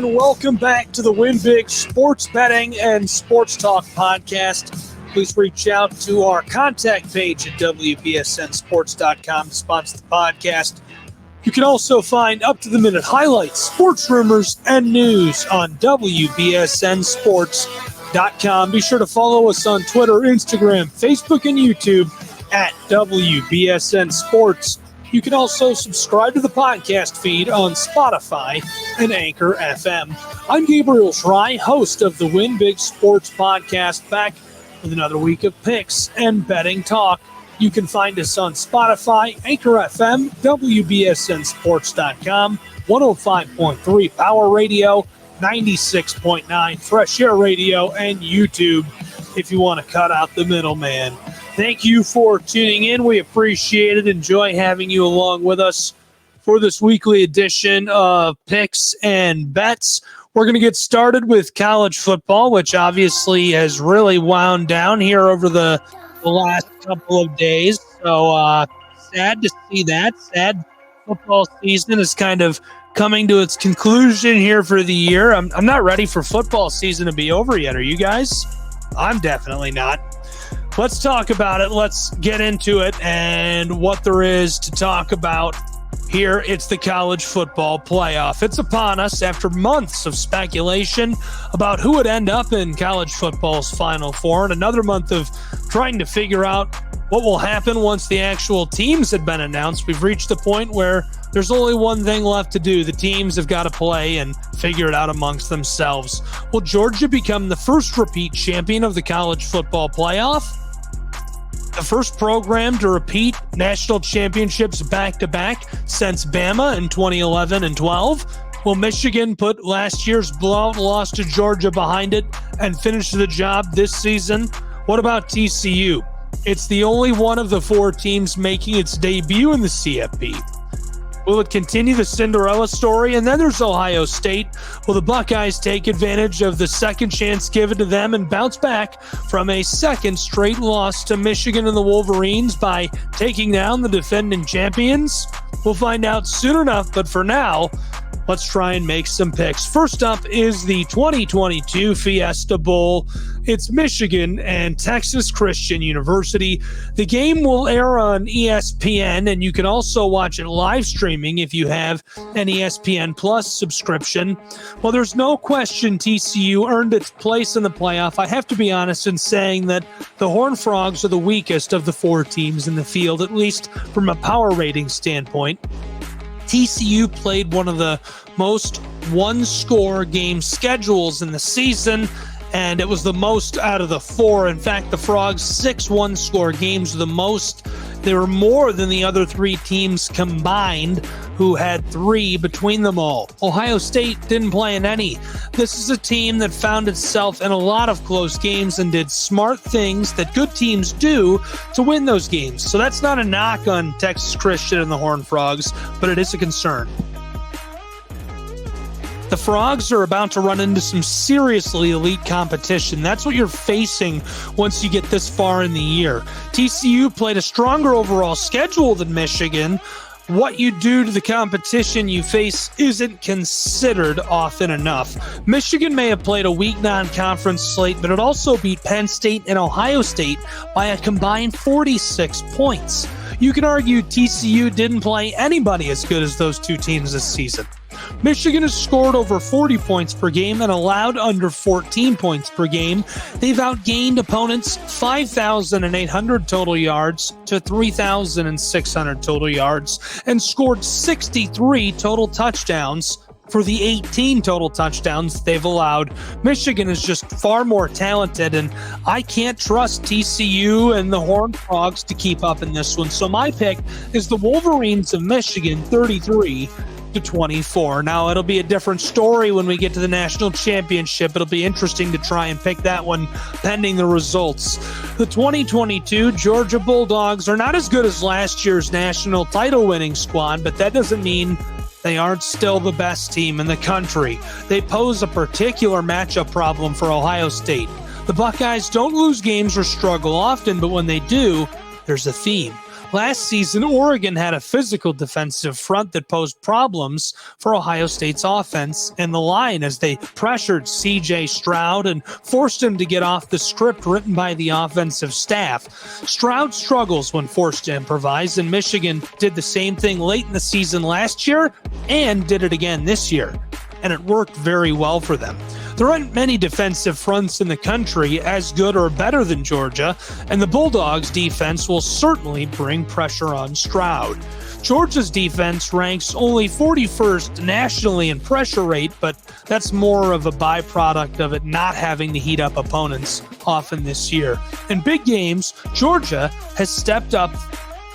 and welcome back to the Win Big Sports Betting and Sports Talk podcast. Please reach out to our contact page at WBSNSports.com to sponsor the podcast. You can also find up-to-the-minute highlights, sports rumors, and news on WBSNSports.com. Be sure to follow us on Twitter, Instagram, Facebook, and YouTube at WBSN Sports. You can also subscribe to the podcast feed on Spotify and Anchor FM. I'm Gabriel Schrei, host of the Win Big Sports podcast, back with another week of picks and betting talk. You can find us on Spotify, Anchor FM, WBSNSports.com, 105.3 Power Radio, 96.9 Fresh Air Radio, and YouTube if you want to cut out the middleman. Thank you for tuning in. We appreciate it. Enjoy having you along with us for this weekly edition of Picks and Bets. We're going to get started with college football, which obviously has really wound down here over the last couple of days. So sad to see that. Sad football season is kind of coming to its conclusion here for the year. I'm not ready for football season to be over yet. Are you guys? I'm definitely not. Let's talk about it. Let's get into it and what there is to talk about here. It's the college football playoff. It's upon us after months of speculation about who would end up in college football's Final Four and another month of trying to figure out what will happen once the actual teams had been announced. We've reached the point where there's only one thing left to do. The teams have got to play and figure it out amongst themselves. Will Georgia become the first repeat champion of the college football playoff? The first program to repeat national championships back-to-back since Bama in 2011 and 12. Will Michigan put last year's blowout loss to Georgia behind it and finish the job this season? What about TCU? It's the only one of the four teams making its debut in the CFB. Will it continue the Cinderella story? And then there's Ohio State. Will the Buckeyes take advantage of the second chance given to them and bounce back from a second straight loss to Michigan and the Wolverines by taking down the defending champions? We'll find out soon enough, but for now, let's try and make some picks. First up is the 2022 Fiesta Bowl. It's Michigan and Texas Christian University. The game will air on ESPN, and you can also watch it live streaming if you have an ESPN Plus subscription. Well, there's no question TCU earned its place in the playoff. I have to be honest in saying that the Horned Frogs are the weakest of the four teams in the field, at least from a power rating standpoint. TCU played one of the most one-score game schedules in the season, and it was the most out of the four. In fact, the Frogs' 6 one-score games were the most. They were more than the other three teams combined, who had 3 between them all. Ohio State didn't play in any. This is a team that found itself in a lot of close games and did smart things that good teams do to win those games. So that's not a knock on Texas Christian and the Horned Frogs, but it is a concern. The Frogs are about to run into some seriously elite competition. That's what you're facing once you get this far in the year. TCU played a stronger overall schedule than Michigan. What you do to the competition you face isn't considered often enough. Michigan may have played a weak non-conference slate, but it also beat Penn State and Ohio State by a combined 46 points. You can argue TCU didn't play anybody as good as those two teams this season. Michigan has scored over 40 points per game and allowed under 14 points per game. They've outgained opponents 5,800 total yards to 3,600 total yards and scored 63 total touchdowns for the 18 total touchdowns they've allowed. Michigan is just far more talented, and I can't trust TCU and the Horned Frogs to keep up in this one. So my pick is the Wolverines of Michigan, 33-24. Now, it'll be a different story when we get to the national championship. It'll be interesting to try and pick that one pending the results. The 2022 Georgia Bulldogs are not as good as last year's national title winning squad, but that doesn't mean they aren't still the best team in the country. They pose a particular matchup problem for Ohio State. The Buckeyes don't lose games or struggle often, but when they do, there's a theme. Last season, Oregon had a physical defensive front that posed problems for Ohio State's offense and the line as they pressured C.J. Stroud and forced him to get off the script written by the offensive staff. Stroud struggles when forced to improvise, and Michigan did the same thing late in the season last year and did it again this year, and it worked very well for them. There aren't many defensive fronts in the country as good or better than Georgia, and the Bulldogs' defense will certainly bring pressure on Stroud. Georgia's defense ranks only 41st nationally in pressure rate, but that's more of a byproduct of it not having to heat up opponents often this year. In big games, Georgia has stepped up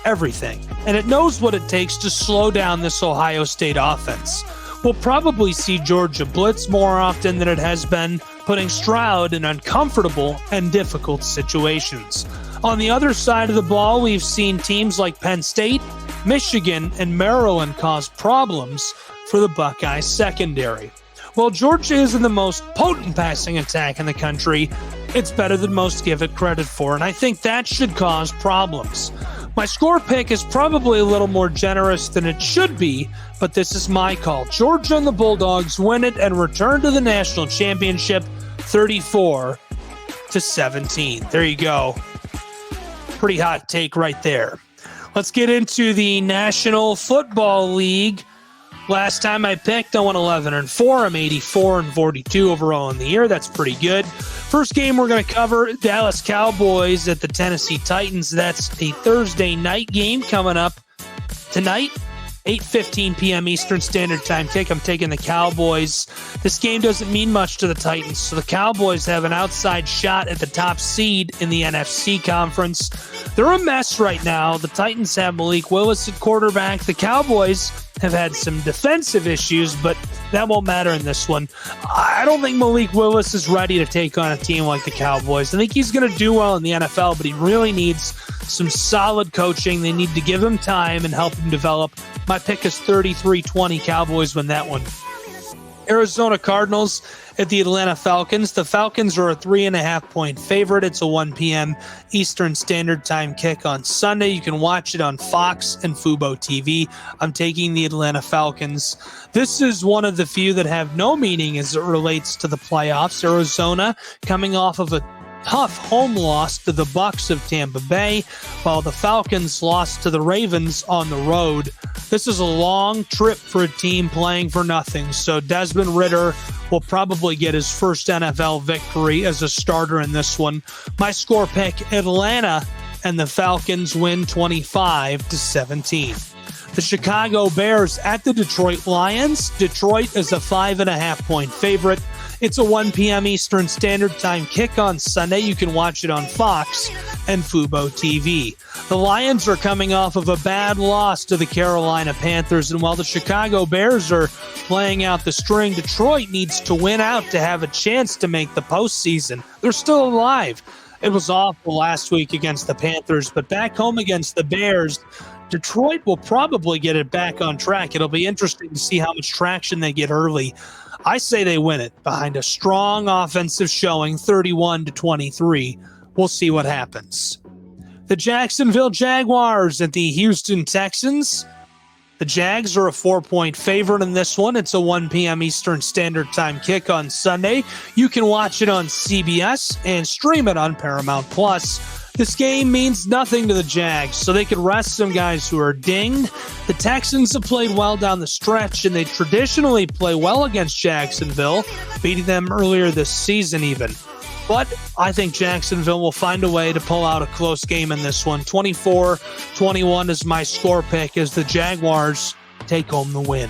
everything, and it knows what it takes to slow down this Ohio State offense. We'll probably see Georgia blitz more often than it has been, putting Stroud in uncomfortable and difficult situations. On the other side of the ball, we've seen teams like Penn State, Michigan, and Maryland cause problems for the Buckeyes secondary. While Georgia isn't the most potent passing attack in the country, it's better than most give it credit for, and I think that should cause problems. My score pick is probably a little more generous than it should be, but this is my call. Georgia and the Bulldogs win it and return to the national championship 34-17. There you go. Pretty hot take right there. Let's get into the National Football League. Last time I picked, I went 11-4. I'm 84-42 overall in the year. That's pretty good. First game we're going to cover, Dallas Cowboys at the Tennessee Titans. That's a Thursday night game coming up tonight, 8:15 p.m. Eastern Standard Time kick. I'm taking the Cowboys. This game doesn't mean much to the Titans, so the Cowboys have an outside shot at the top seed in the NFC conference. They're a mess right now. The Titans have Malik Willis at quarterback. The Cowboys have had some defensive issues, but that won't matter in this one. I don't think Malik Willis is ready to take on a team like the Cowboys. I think he's going to do well in the NFL, but he really needs some solid coaching. They need to give him time and help him develop. My pick is 33-20. Cowboys win that one. Arizona Cardinals at the Atlanta Falcons. The Falcons are a 3.5-point favorite. It's a 1 p.m. Eastern Standard Time kick on Sunday. You can watch it on Fox and Fubo TV. I'm taking the Atlanta Falcons. This is one of the few that have no meaning as it relates to the playoffs. Arizona coming off of a tough home loss to the Bucs of Tampa Bay, while the Falcons lost to the Ravens on the road. This is a long trip for a team playing for nothing, so Desmond Ridder will probably get his first NFL victory as a starter in this one. My score pick, Atlanta and the Falcons win 25-17. The Chicago Bears at the Detroit Lions. Detroit is a 5.5-point favorite. It's a 1 p.m. Eastern Standard Time kick on Sunday. You can watch it on Fox and Fubo TV. The Lions are coming off of a bad loss to the Carolina Panthers, and while the Chicago Bears are playing out the string, Detroit needs to win out to have a chance to make the postseason. They're still alive. It was awful last week against the Panthers, but back home against the Bears, Detroit will probably get it back on track. It'll be interesting to see how much traction they get early. I say they win it behind a strong offensive showing, 31-23. We'll see what happens. The Jacksonville Jaguars at the Houston Texans. The Jags are a 4-point favorite in this one. It's a 1 p.m. Eastern Standard Time kick on Sunday. You can watch it on CBS and stream it on Paramount+. This game means nothing to the Jags, so they could rest some guys who are dinged. The Texans have played well down the stretch, and they traditionally play well against Jacksonville, beating them earlier this season even. But I think Jacksonville will find a way to pull out a close game in this one. 24-21 is my score pick as the Jaguars take home the win.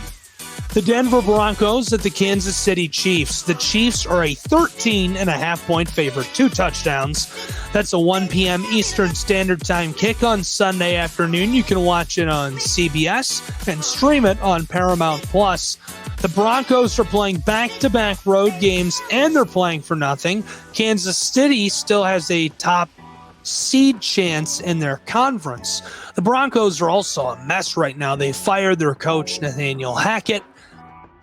The Denver Broncos at the Kansas City Chiefs. The Chiefs are a 13.5-point favorite, 2 touchdowns. That's a 1 p.m. Eastern Standard Time kick on Sunday afternoon. You can watch it on CBS and stream it on Paramount+. The Broncos are playing back-to-back road games, and they're playing for nothing. Kansas City still has a top seed chance in their conference. The Broncos are also a mess right now. They fired their coach, Nathaniel Hackett.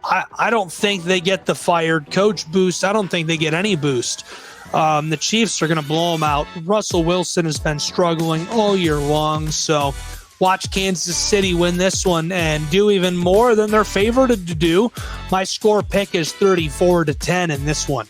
I don't think they get the fired coach boost. I don't think they get any boost. The Chiefs are going to blow them out. Russell Wilson has been struggling all year long, so watch Kansas City win this one and do even more than they're favored to do. My score pick is 34-10 in this one.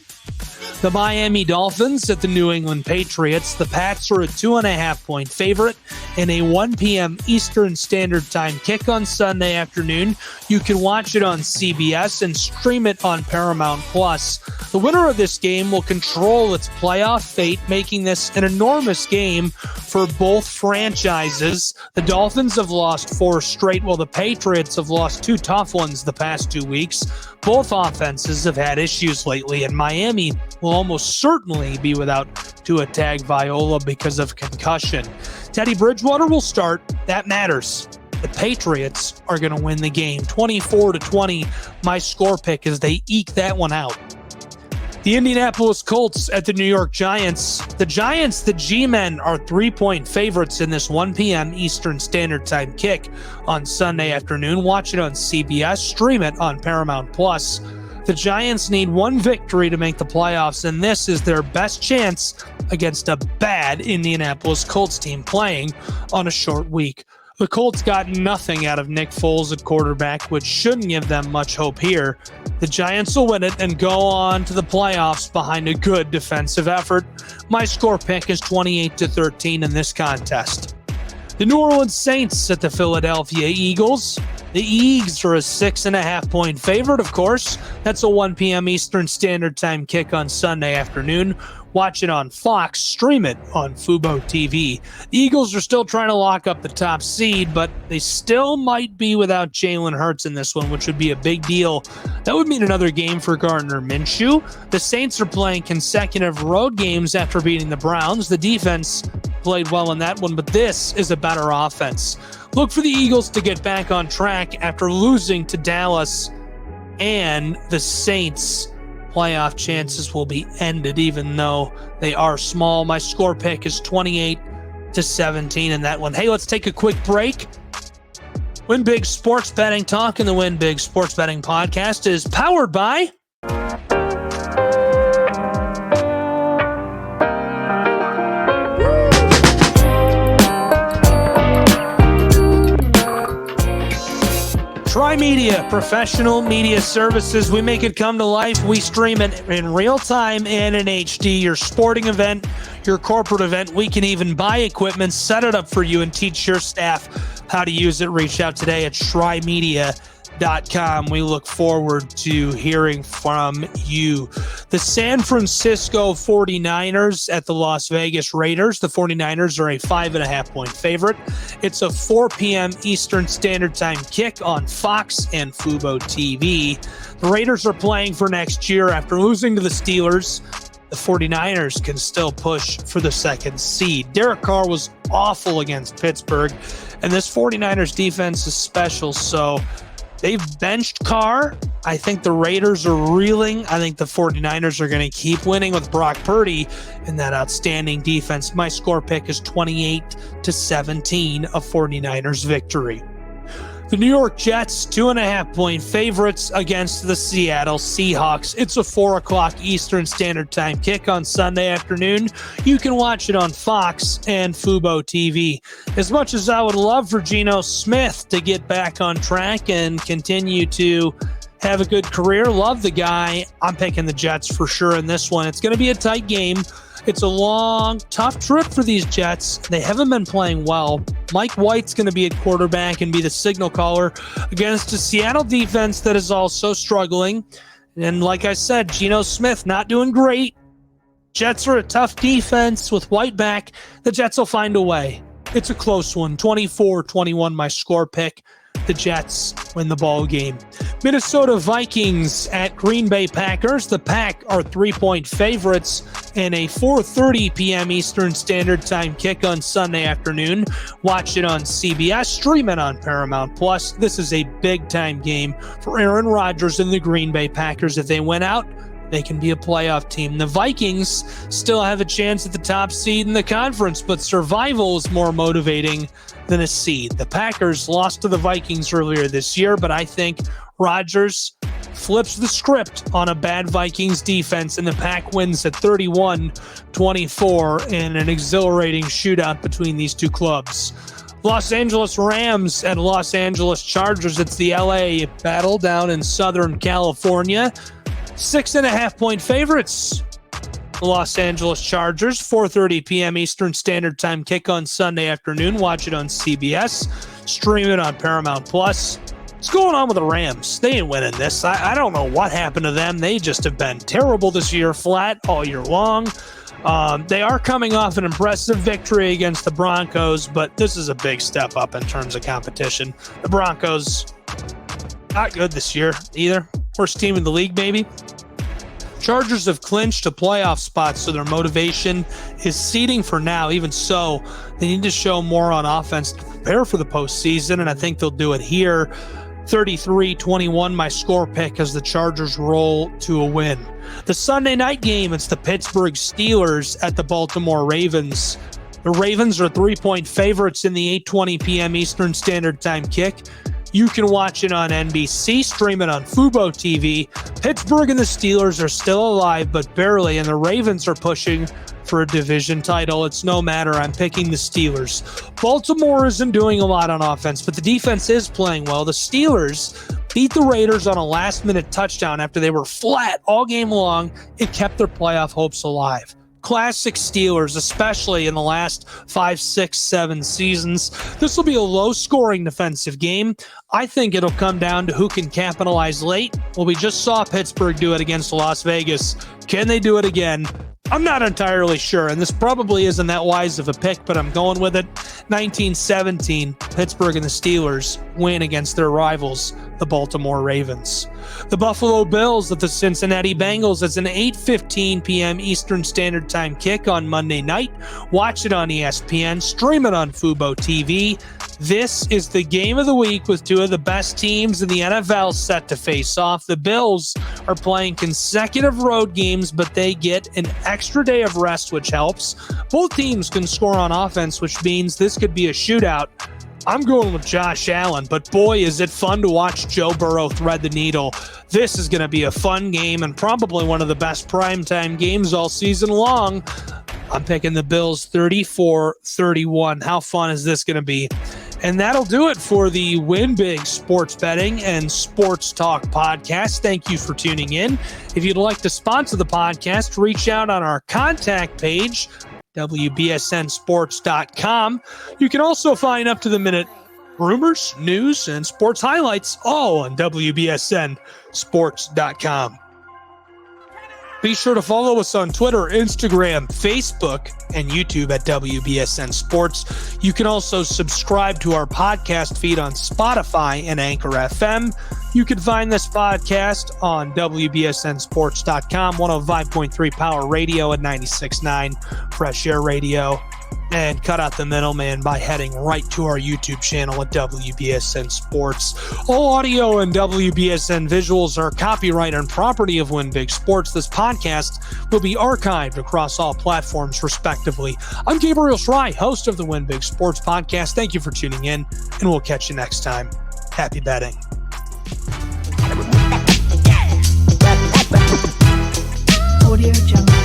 The Miami Dolphins at the New England Patriots. The Pats are a 2.5-point favorite in a 1 p.m. Eastern Standard Time kick on Sunday afternoon. You can watch it on CBS and stream it on Paramount Plus. The winner of this game will control its playoff fate, making this an enormous game for both franchises. The Dolphins have lost 4 straight, while the Patriots have lost 2 tough ones the past 2 weeks. Both offenses have had issues lately, and Miami will almost certainly be without Tua Tagovailoa because of concussion. Teddy Bridgewater will start. That matters. The Patriots are going to win the game 24-20. My score pick as they eke that one out. The Indianapolis Colts at the New York Giants. The Giants, the G-Men, are 3-point favorites in this 1 p.m. Eastern Standard Time kick on Sunday afternoon. Watch it on CBS. Stream it on Paramount Plus. The Giants need 1 victory to make the playoffs, and this is their best chance against a bad Indianapolis Colts team playing on a short week. The Colts got nothing out of Nick Foles at quarterback, which shouldn't give them much hope here. The Giants will win it and go on to the playoffs behind a good defensive effort. My score pick is 28-13 in this contest. The New Orleans Saints at the Philadelphia Eagles. The Eagles are a 6.5-point favorite, of course. That's a 1 p.m. Eastern Standard Time kick on Sunday afternoon. Watch it on Fox. Stream it on Fubo TV. The Eagles are still trying to lock up the top seed, but they still might be without Jalen Hurts in this one, which would be a big deal. That would mean another game for Gardner Minshew. The Saints are playing consecutive road games after beating the Browns. The defense played well in that one, but this is a better offense. Look for the Eagles to get back on track after losing to Dallas, and the Saints' playoff chances will be ended, even though they are small. My score pick is 28-17 in that one. Hey, let's take a quick break. Win Big Sports Betting Talk and the Win Big Sports Betting Podcast is powered by Tri-Media, professional media services. We make it come to life. We stream it in real time and in HD. Your sporting event, your corporate event, we can even buy equipment, set it up for you, and teach your staff how to use it. Reach out today at trimedia.com. We look forward to hearing from you. The San Francisco 49ers at the Las Vegas Raiders. The 49ers are a 5.5-point favorite. It's a 4 p.m. Eastern Standard Time kick on Fox and Fubo TV. The Raiders are playing for next year after losing to the Steelers. The 49ers can still push for the second seed. Derek Carr was awful against Pittsburgh, and this 49ers defense is special, so they've benched Carr. I think the Raiders are reeling. I think the 49ers are going to keep winning with Brock Purdy and that outstanding defense. My score pick is 28-17, a 49ers victory. The New York Jets, 2.5-point favorites against the Seattle Seahawks. It's a 4 o'clock Eastern Standard Time kick on Sunday afternoon. You can watch it on Fox and Fubo TV. As much as I would love for Geno Smith to get back on track and continue to have a good career, love the guy, I'm picking the Jets for sure in this one. It's going to be a tight game. It's a long, tough trip for these Jets. They haven't been playing well. Mike White's going to be at quarterback and be the signal caller against a Seattle defense that is also struggling. And like I said, Geno Smith not doing great. Jets are a tough defense with White back. The Jets will find a way. It's a close one, 24-21, my score pick. The Jets win the ball game. Minnesota Vikings at Green Bay Packers. The Pack are 3-point favorites in a 4:30 p.m. Eastern Standard Time kick on Sunday afternoon. Watch it on CBS. Stream it on Paramount Plus. This is a big-time game for Aaron Rodgers and the Green Bay Packers. If they win out, they can be a playoff team. The Vikings still have a chance at the top seed in the conference, but survival is more motivating than a seed. The Packers lost to the Vikings earlier this year, but I think Rodgers flips the script on a bad Vikings defense, and the Pack wins at 31-24 in an exhilarating shootout between these two clubs. Los Angeles Rams and Los Angeles Chargers. It's the LA battle down in Southern California. 6.5-point favorites. Los Angeles Chargers, 4:30 p.m. Eastern Standard Time kick on Sunday afternoon. Watch it on CBS. Stream it on Paramount Plus. What's going on with the Rams? They ain't winning this. I don't know what happened to them. They just have been terrible this year, flat all year long. They are coming off an impressive victory against the Broncos, but this is a big step up in terms of competition. The Broncos, not good this year either. Worst team in the league, maybe. Chargers have clinched a playoff spot, so their motivation is seeding for now. Even so, they need to show more on offense to prepare for the postseason, and I think they'll do it here. 33-21, my score pick as the Chargers roll to a win. The Sunday night game, it's the Pittsburgh Steelers at the Baltimore Ravens. The Ravens are 3-point favorites in the 8:20 p.m. Eastern Standard Time kick. You can watch it on NBC, stream it on Fubo TV. Pittsburgh and the Steelers are still alive, but barely, and the Ravens are pushing for a division title. It's no matter. I'm picking the Steelers. Baltimore isn't doing a lot on offense, but the defense is playing well. The Steelers beat the Raiders on a last-minute touchdown after they were flat all game long. It kept their playoff hopes alive. Classic Steelers, especially in the last 5, 6, 7 seasons. This will be a low-scoring defensive game. I think it'll come down to who can capitalize late. Well, we just saw Pittsburgh do it against Las Vegas. Can they do it again? I'm not entirely sure, and this probably isn't that wise of a pick, but I'm going with it. 1917, Pittsburgh and the Steelers win against their rivals, the Baltimore Ravens. The Buffalo Bills at the Cincinnati Bengals. It's an 8:15 p.m. Eastern Standard Time kick on Monday night. Watch it on ESPN. Stream it on Fubo TV. This is the game of the week with two of the best teams in the NFL set to face off. The Bills are playing consecutive road games, but they get an extra day of rest, which helps. Both teams can score on offense, which means this could be a shootout. I'm going with Josh Allen, but boy, is it fun to watch Joe Burrow thread the needle. This is going to be a fun game and probably one of the best primetime games all season long. I'm picking the Bills 34-31. How fun is this going to be? And that'll do it for the Win Big Sports Betting and Sports Talk podcast. Thank you for tuning in. If you'd like to sponsor the podcast, reach out on our contact page, WBSNsports.com. You can also find up-to-the-minute rumors, news, and sports highlights all on WBSNsports.com. Be sure to follow us on Twitter, Instagram, Facebook, and YouTube at WBSN Sports. You can also subscribe to our podcast feed on Spotify and Anchor FM. You can find this podcast on WBSNsports.com, 105.3 Power Radio at 96.9 Fresh Air Radio. And cut out the middleman by heading right to our YouTube channel at WBSN Sports. All audio and WBSN visuals are copyright and property of Win Big Sports. This podcast will be archived across all platforms, respectively. I'm Gabriel Schrei, host of the Win Big Sports podcast. Thank you for tuning in, and we'll catch you next time. Happy betting. Audio Jungle.